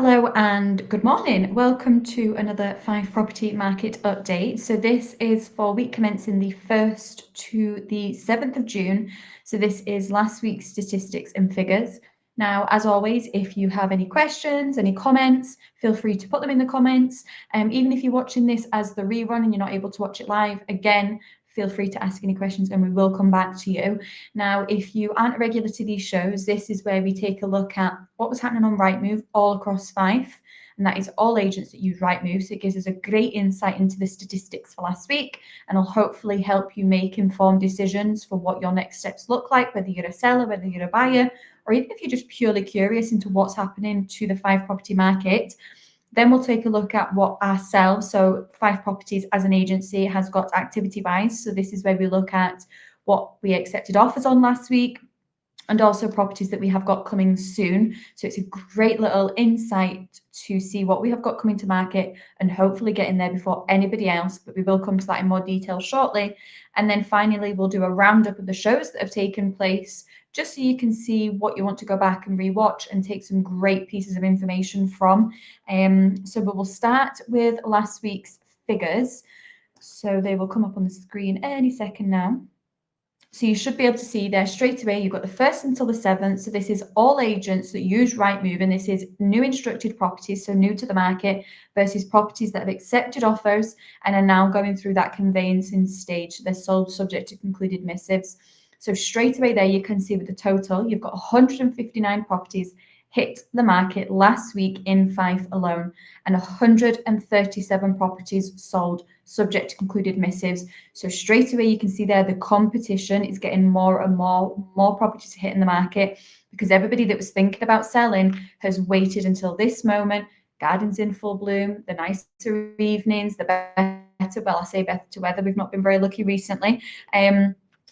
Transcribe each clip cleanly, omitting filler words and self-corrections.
Hello and good morning. Welcome to another Fife Property Market update. So this is for week commencing the 1st to the 7th of June. So this is last week's statistics and figures. Now, as always, if you have any questions, any comments, feel free to put them in the comments. Even if you're watching this as the rerun and you're not able to watch it live, again, feel free to ask any questions and we will come back to you. Now, if you aren't a regular to these shows, this is where we take a look at what was happening on Rightmove all across Fife, and that is all agents that use Rightmove. So it gives us a great insight into the statistics for last week, and will hopefully help you make informed decisions for what your next steps look like, whether you're a seller, whether you're a buyer, or even if you're just purely curious into what's happening to the Fife property market. Then we'll take a look at what ourselves, so Fife Properties as an agency has got activity buys. So this is where we look at what we accepted offers on last week and also properties that we have got coming soon. So it's a great little insight to see what we have got coming to market and hopefully get in there before anybody else. But we will come to that in more detail shortly. And then finally, we'll do a roundup of the shows that have taken place, just so you can see what you want to go back and rewatch and take some great pieces of information from. So we will start with last week's figures. So they will come up on the screen any second now. So you should be able to see there straight away, you've got the 1st until the 7th. So this is all agents that use Rightmove, and this is new instructed properties, so new to the market, versus properties that have accepted offers and are now going through that conveyancing stage. They're sold subject to concluded missives. So straight away there, you can see with the total, you've got 159 properties hit the market last week in Fife alone, and 137 properties sold subject to concluded missives. So straight away you can see there the competition is getting more and more properties hitting the market, because everybody that was thinking about selling has waited until this moment. Gardens in full bloom, the nicer evenings, the better, well, I say better weather. We've not been very lucky recently.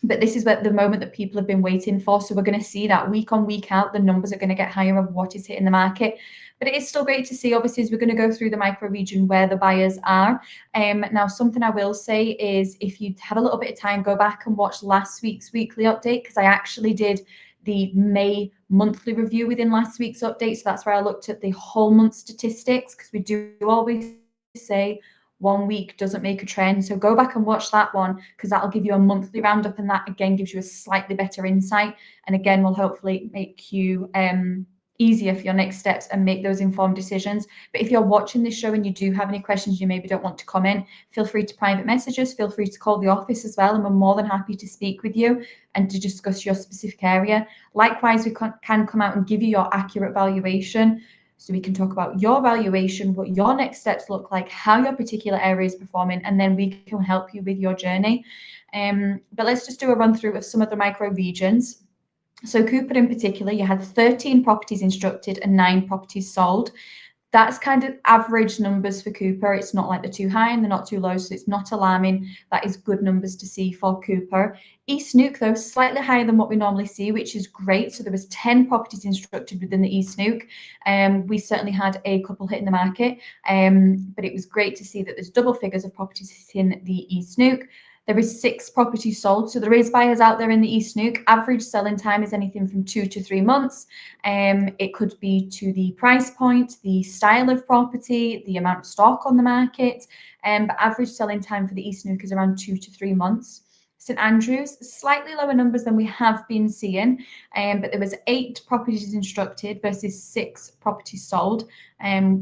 But this is the moment that people have been waiting for. So we're going to see that week on, week out, the numbers are going to get higher of what is hitting the market. But it is still great to see, obviously, as we're going to go through the micro region where the buyers are. Now, something I will say is, if you have a little bit of time, go back and watch last week's weekly update, because I actually did the May monthly review within last week's update. So that's where I looked at the whole month statistics, because we do always say 1 week doesn't make a trend. So go back and watch that one, because that'll give you a monthly roundup, and that again gives you a slightly better insight, and again will hopefully make you easier for your next steps and make those informed decisions. But if you're watching this show and you do have any questions, you maybe don't want to comment, feel free to private message us, feel free to call the office as well, and we're more than happy to speak with you and to discuss your specific area. Likewise, we can come out and give you your accurate valuation, so we can talk about your valuation, what your next steps look like, how your particular area is performing, and then we can help you with your journey. But let's just do a run through of some of the micro regions. So Cooper in particular, you had 13 properties instructed and 9 properties sold. That's kind of average numbers for Cooper. It's not like they're too high and they're not too low, so it's not alarming. That is good numbers to see for Cooper. East Neuk, though, slightly higher than what we normally see, which is great. So there was 10 properties instructed within the East Neuk. We certainly had a couple hitting the market, but it was great to see that there's double figures of properties hitting the East Neuk. There is 6 properties sold, so there is buyers out there in the East Neuk. Average selling time is anything from 2 to 3 months. It could be to the price point, the style of property, the amount of stock on the market. But average selling time for the East Neuk is around 2 to 3 months. St Andrews, slightly lower numbers than we have been seeing, but there was 8 properties instructed versus 6 properties sold.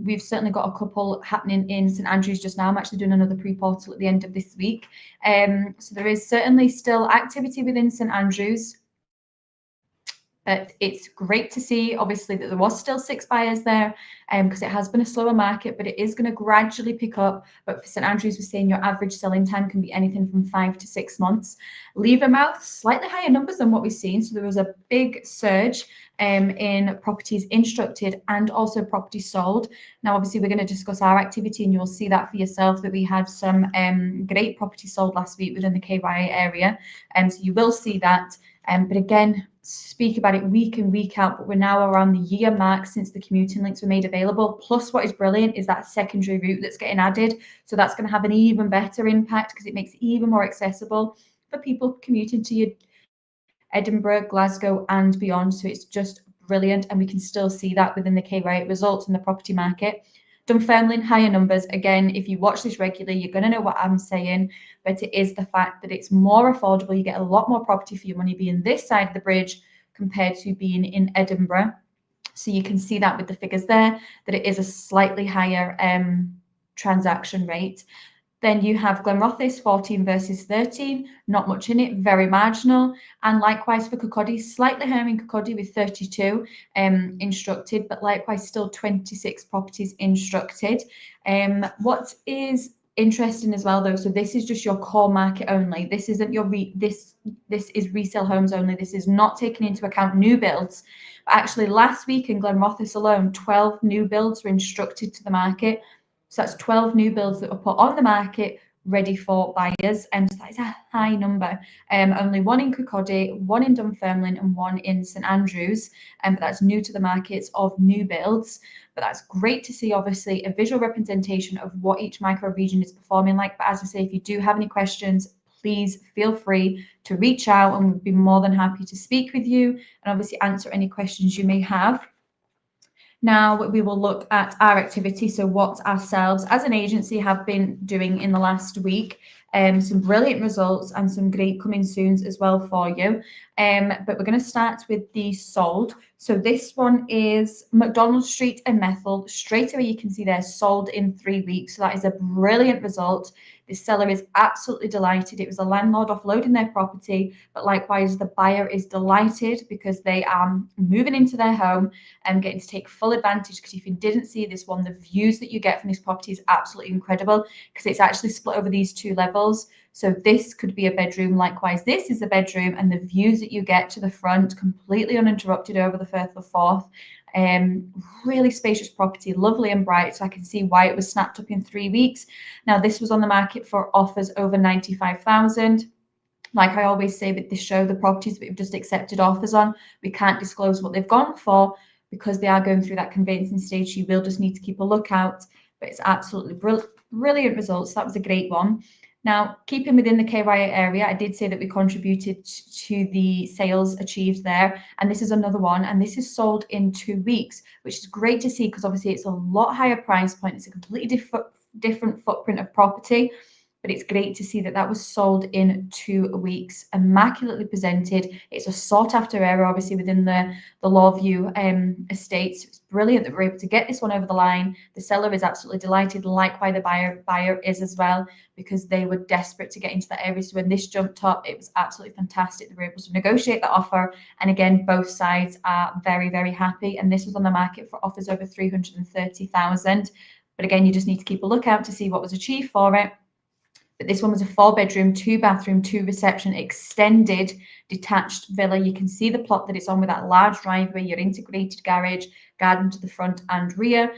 We've certainly got a couple happening in St Andrews just now. I'm actually doing another pre-portal at the end of this week. So there is certainly still activity within St Andrews. But it's great to see, obviously, that there was still 6 buyers there, because it has been a slower market, but it is going to gradually pick up. But for St Andrews, we're saying your average selling time can be anything from 5 to 6 months. Levermouth, slightly higher numbers than what we've seen. So there was a big surge in properties instructed and also properties sold. Now, obviously, we're going to discuss our activity, and you'll see that for yourself, that we had some great properties sold last week within the KYA area. So you will see that. But again, speak about it week in, week out, but we're now around the year mark since the commuting links were made available. Plus, what is brilliant is that secondary route that's getting added. So that's going to have an even better impact, because it makes it even more accessible for people commuting to your Edinburgh, Glasgow and beyond. So it's just brilliant, and we can still see that within the KY results in the property market. Dunfermline, higher numbers. Again, if you watch this regularly, you're going to know what I'm saying, but it is the fact that it's more affordable. You get a lot more property for your money being this side of the bridge compared to being in Edinburgh. So you can see that with the figures there, that it is a slightly higher transaction rate. Then you have Glenrothes 14 versus 13, not much in it, very marginal. And likewise for Kirkcaldy, slightly higher in Kirkcaldy with 32 instructed, but likewise still 26 properties instructed. What is interesting as well though, so this is just your core market only. This isn't your this is resale homes only. This is not taking into account new builds. But actually last week in Glenrothes alone, 12 new builds were instructed to the market. So that's 12 new builds that were put on the market ready for buyers, and so that is a high number. Only one in Kirkcaldy, one in Dunfermline, and one in St Andrews, but that's new to the markets of new builds. But that's great to see, obviously, a visual representation of what each micro region is performing like. But as I say, if you do have any questions, please feel free to reach out, and we'd be more than happy to speak with you and obviously answer any questions you may have. Now we will look at our activity, so what ourselves as an agency have been doing in the last week. Some brilliant results and some great coming soons as well for you. But we're going to start with the sold. So this one is McDonald Street in Methil. Straight away you can see they're sold in 3 weeks. So that is a brilliant result. The seller is absolutely delighted. It was a landlord offloading their property, but likewise the buyer is delighted because they are moving into their home and getting to take full advantage. Because if you didn't see this one, the views that you get from this property is absolutely incredible because it's actually split over these 2 levels. So this could be a bedroom. Likewise, this is a bedroom, and the views that you get to the front completely uninterrupted over the Firth of Forth. Really spacious property, lovely and bright. So I can see why it was snapped up in 3 weeks. Now this was on the market for offers over 95,000. Like I always say with this show, the properties that we've just accepted offers on, we can't disclose what they've gone for because they are going through that conveyancing stage. You will just need to keep a lookout, but it's absolutely brilliant results. That was a great one. Now, keeping within the KY area, I did say that we contributed to the sales achieved there, and this is another one, and this is sold in 2 weeks, which is great to see because obviously it's a lot higher price point. It's a completely different footprint of property, but it's great to see that that was sold in 2 weeks, immaculately presented. It's a sought after area, obviously, within the Lawview estates. It's brilliant that we're able to get this one over the line. The seller is absolutely delighted, likewise the buyer is as well, because they were desperate to get into that area. So when this jumped up, it was absolutely fantastic. They were able to negotiate that offer. And again, both sides are very, very happy. And this was on the market for offers over 330,000. But again, you just need to keep a lookout to see what was achieved for it. But this one was a 4-bedroom, 2-bathroom, 2-reception, extended detached villa. You can see the plot that it's on with that large driveway, your integrated garage, garden to the front and rear.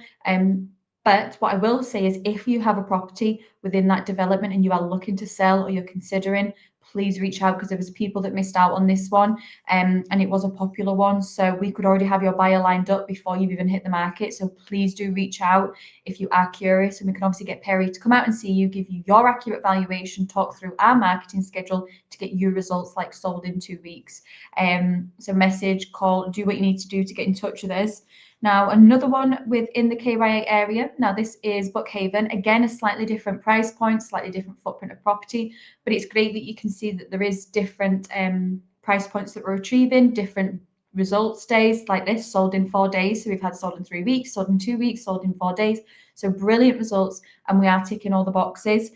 But what I will say is if you have a property within that development and you are looking to sell or you're considering, please reach out because there was people that missed out on this one, and it was a popular one. So we could already have your buyer lined up before you've even hit the market. So please do reach out if you are curious, and we can obviously get Perry to come out and see you, give you your accurate valuation, talk through our marketing schedule to get you results like sold in 2 weeks. So message, call, do what you need to do to get in touch with us. Now, another one within the KYA area. Now, this is Bookhaven. Again, a slightly different price point, slightly different footprint of property, but it's great that you can see that there is different price points that we're achieving, different results days like this, sold in 4 days. So we've had sold in 3 weeks, sold in 2 weeks, sold in 4 days. So brilliant results, and we are ticking all the boxes.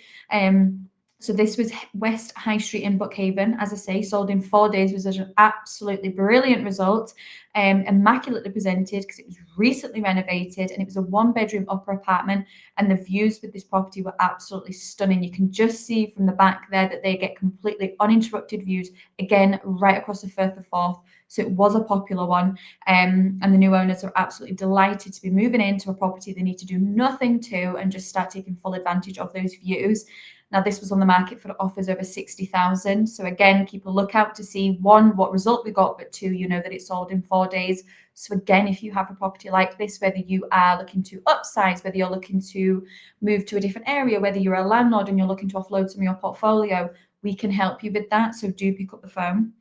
So this was West High Street in Bookhaven. As I say, sold in 4 days, was an absolutely brilliant result. Immaculately presented because it was recently renovated, and it was a 1-bedroom upper apartment, and the views with this property were absolutely stunning. You can just see from the back there that they get completely uninterrupted views, again, right across the Firth of Forth. So it was a popular one, and the new owners are absolutely delighted to be moving into a property they need to do nothing to and just start taking full advantage of those views. Now, this was on the market for offers over 60,000. So again, keep a lookout to see, 1, what result we got, but 2, you know that it sold in 4 days. So again, if you have a property like this, whether you are looking to upsize, whether you're looking to move to a different area, whether you're a landlord and you're looking to offload some of your portfolio, we can help you with that. So do pick up the phone.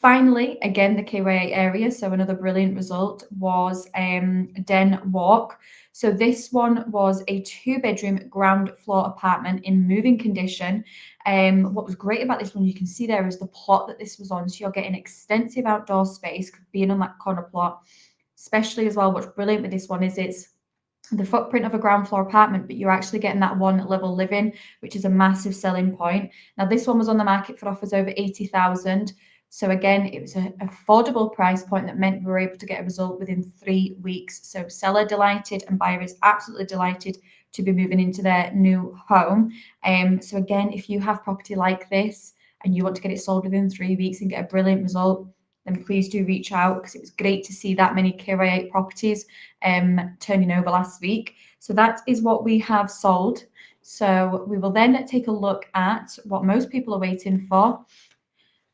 Finally, again, the KY8 area. So another brilliant result was Den Walk. So this one was a 2-bedroom ground floor apartment in moving condition. What was great about this one, you can see there is the plot that this was on. So you're getting extensive outdoor space being on that corner plot. Especially as well, what's brilliant with this one is it's the footprint of a ground floor apartment, but you're actually getting that one level living, which is a massive selling point. Now, this one was on the market for offers over 80,000. So again, it was an affordable price point that meant we were able to get a result within 3 weeks. So seller delighted and buyer is absolutely delighted to be moving into their new home. So again, if you have property like this and you want to get it sold within 3 weeks and get a brilliant result, then please do reach out, because it was great to see that many KY8 properties turning over last week. So that is what we have sold. So we will then take a look at what most people are waiting for.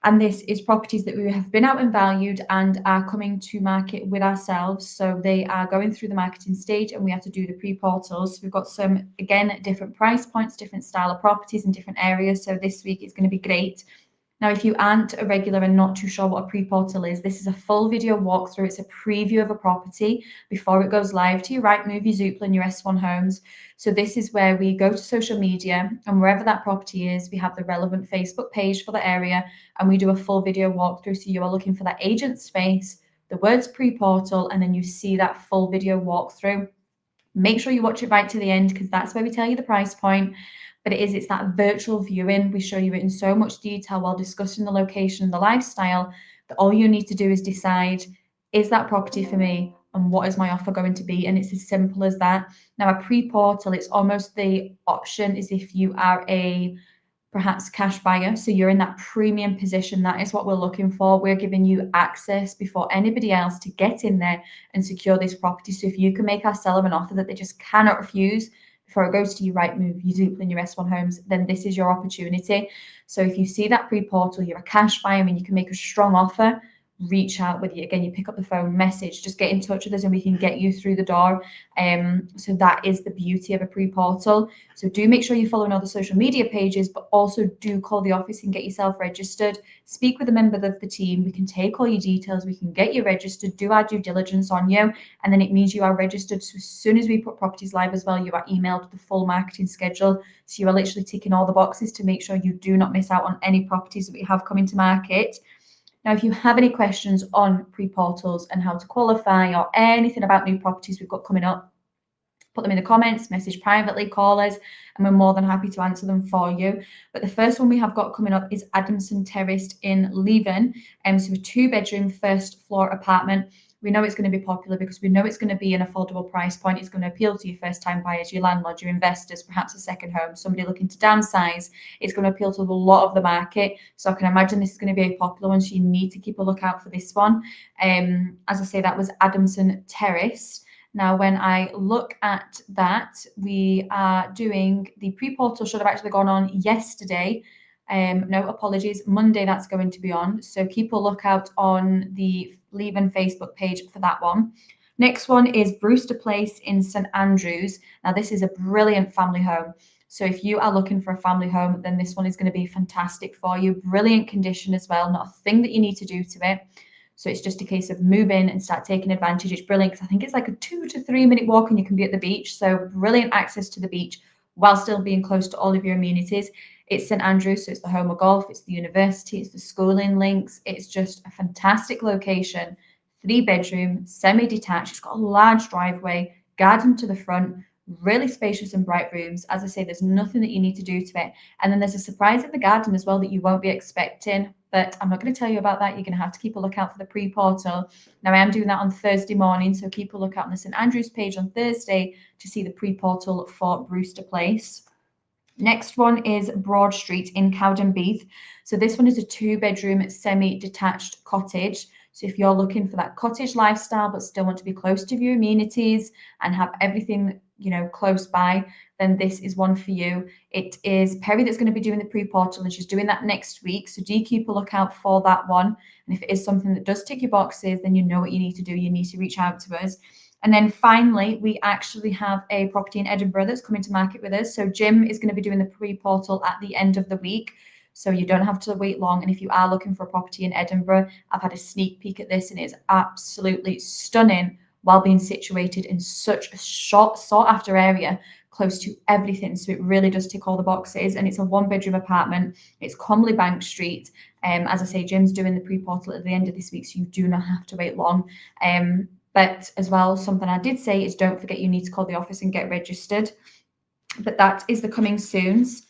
And this is properties that we have been out and valued and are coming to market with ourselves. So they are going through the marketing stage and we have to do the pre-portals. So we've got some, again, different price points, different style of properties in different areas. So this week is going to be great. Now, if you aren't a regular and not too sure what a pre-portal is, this is a full video walkthrough. It's a preview of a property before it goes live to your Rightmove, your Zoopla, and your S1 Homes. So this is where we go to social media, and wherever that property is, we have the relevant Facebook page for the area, and we do a full video walkthrough. So you are looking for that agent space, the words pre-portal, and then you see that full video walkthrough. Make sure you watch it right to the end, because that's where we tell you the price point. But it's that virtual viewing. We show you it in so much detail while discussing the location and the lifestyle, that all you need to do is decide, is that property for me? And what is my offer going to be? And it's as simple as that. Now, a pre-portal, it's almost the option is if you are a perhaps cash buyer, so you're in that premium position. That is what we're looking for. We're giving you access before anybody else to get in there and secure this property. So if you can make our seller an offer that they just cannot refuse before it goes to your Rightmove, your Zoopla, and your S1 Homes, then this is your opportunity. So if you see that pre-portal, you're a cash buyer and you can make a strong offer, reach out with you. Again, you pick up the phone, message, just get in touch with us and we can get you through the door. So that is the beauty of a pre-portal. So do make sure you're following all the social media pages, but also do call the office and get yourself registered. Speak with a member of the team. We can take all your details. We can get you registered, do our due diligence on you. And then it means you are registered. So as soon as we put properties live as well, you are emailed the full marketing schedule. So you are literally ticking all the boxes to make sure you do not miss out on any properties that we have coming to market. Now, if you have any questions on pre-portals and how to qualify or anything about new properties we've got coming up, put them in the comments, message privately, call us, and we're more than happy to answer them for you. But the first one we have got coming up is Adamson Terrace in Leven. So a 2-bedroom first floor apartment. We know it's going to be popular because we know it's going to be an affordable price point. It's going to appeal to your first-time buyers, your landlords, your investors, perhaps a second home, somebody looking to downsize. It's going to appeal to a lot of the market. So I can imagine this is going to be a popular one. So you need to keep a lookout for this one. As I say, that was Adamson Terrace. Now, when I look at that, we are doing the pre-portal should have actually gone on yesterday. No, apologies, Monday that's going to be on. So keep a lookout on the Leven Facebook page for that one. Next one is Brewster Place in St Andrews. Now, this is a brilliant family home. So if you are looking for a family home, then this one is going to be fantastic for you. Brilliant condition as well, not a thing that you need to do to it. So it's just a case of move in and start taking advantage. It's brilliant because I think it's like a 2 to 3 minute walk and you can be at the beach. So brilliant access to the beach while still being close to all of your amenities. It's St Andrews, so it's the home of golf, it's the university, it's the schooling links. It's just a fantastic location. 3-bedroom, semi-detached. It's got a large driveway, garden to the front, really spacious and bright rooms. As I say, there's nothing that you need to do to it. And then there's a surprise in the garden as well that you won't be expecting. But I'm not going to tell you about that. You're going to have to keep a lookout for the pre-portal. Now, I am doing that on Thursday morning, so keep a lookout on the St Andrews page on Thursday to see the pre-portal for Brewster Place. Next one is Broad Street in Cowdenbeath. So this one is a 2-bedroom semi-detached cottage. So if you're looking for that cottage lifestyle but still want to be close to your amenities and have everything, close by, then this is one for you. It is Perry that's going to be doing the pre-portal, and she's doing that next week. So do keep a lookout for that one. And if it is something that does tick your boxes, then you know what you need to do. You need to reach out to us. And then finally, we actually have a property in Edinburgh that's coming to market with us. So Jim is going to be doing the pre-portal at the end of the week. so you don't have to wait long. And if you are looking for a property in Edinburgh, I've had a sneak peek at this and it's absolutely stunning while being situated in such a short, sought after area close to everything. So it really does tick all the boxes. And it's a 1 bedroom apartment. It's Comley Bank Street. As I say, Jim's doing the pre-portal at the end of this week, so you do not have to wait long. But as well, something I did say is don't forget you need to call the office and get registered. But that is the coming soons.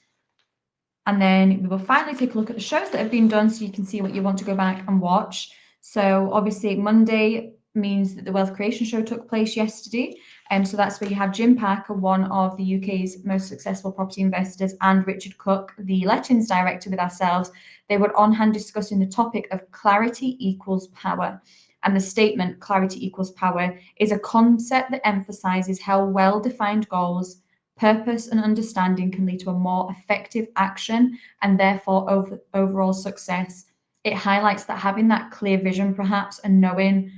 And then we will finally take a look at the shows that have been done so you can see what you want to go back and watch. So obviously Monday means that the Wealth Creation Show took place yesterday. So that's where you have Jim Parker, one of the UK's most successful property investors, and Richard Cook, the lettings director with ourselves. They were on hand discussing the topic of clarity equals power. And the statement, clarity equals power, is a concept that emphasizes how well-defined goals, purpose and understanding can lead to a more effective action and therefore overall success. It highlights that having that clear vision, perhaps, and knowing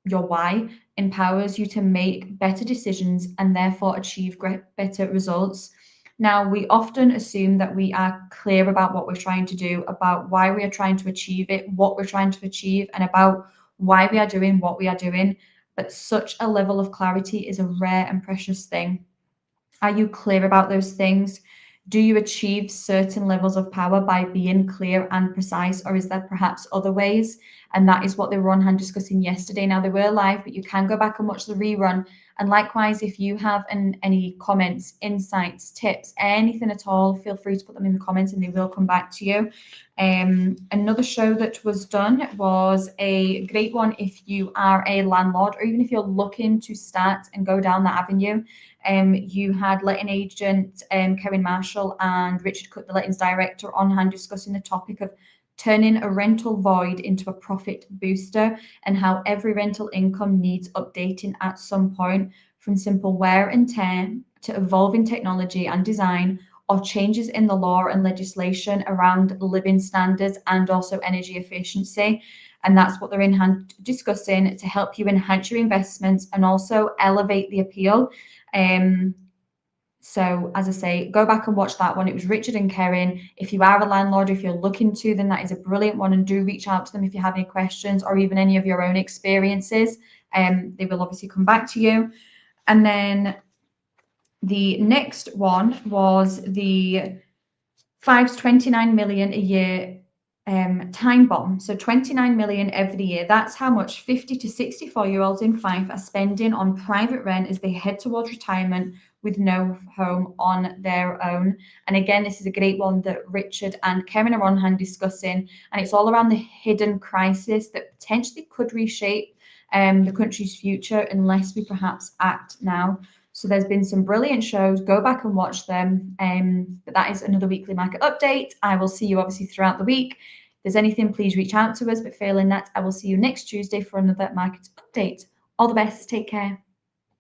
your why empowers you to make better decisions and therefore achieve better results. Now, we often assume that we are clear about what we're trying to do, about why we are trying to achieve it, what we're trying to achieve, and about why we are doing what we are doing. But such a level of clarity is a rare and precious thing. Are you clear about those things? Do you achieve certain levels of power by being clear and precise, or is there perhaps other ways? And that is what they were on hand discussing yesterday. Now, they were live, but you can go back and watch the rerun. And likewise, if you have any comments, insights, tips, anything at all, feel free to put them in the comments and they will come back to you. Another show that was done was a great one if you are a landlord or even if you're looking to start and go down that avenue. You had letting agent Kevin Marshall and Richard Cook, the lettings director, on hand discussing the topic of turning a rental void into a profit booster and how every rental income needs updating at some point, from simple wear and tear to evolving technology and design, or changes in the law and legislation around living standards and also energy efficiency. And that's what they're in hand discussing to help you enhance your investments and also elevate the appeal. So as I say, go back and watch that one. It was Richard and Karen. If you are a landlord, if you're looking to, then that is a brilliant one, and do reach out to them if you have any questions or even any of your own experiences. They will obviously come back to you. And then the next one was the Five's 29 million a year time bomb. So 29 million every year. That's how much 50 to 64-year-olds in Fife are spending on private rent as they head towards retirement with no home on their own. And again, this is a great one that Richard and Kevin are on hand discussing. And it's all around the hidden crisis that potentially could reshape the country's future unless we perhaps act now. So there's been some brilliant shows. Go back and watch them. But that is another weekly market update. I will see you obviously throughout the week. If there's anything, please reach out to us. But failing that, I will see you next Tuesday for another market update. All the best. Take care.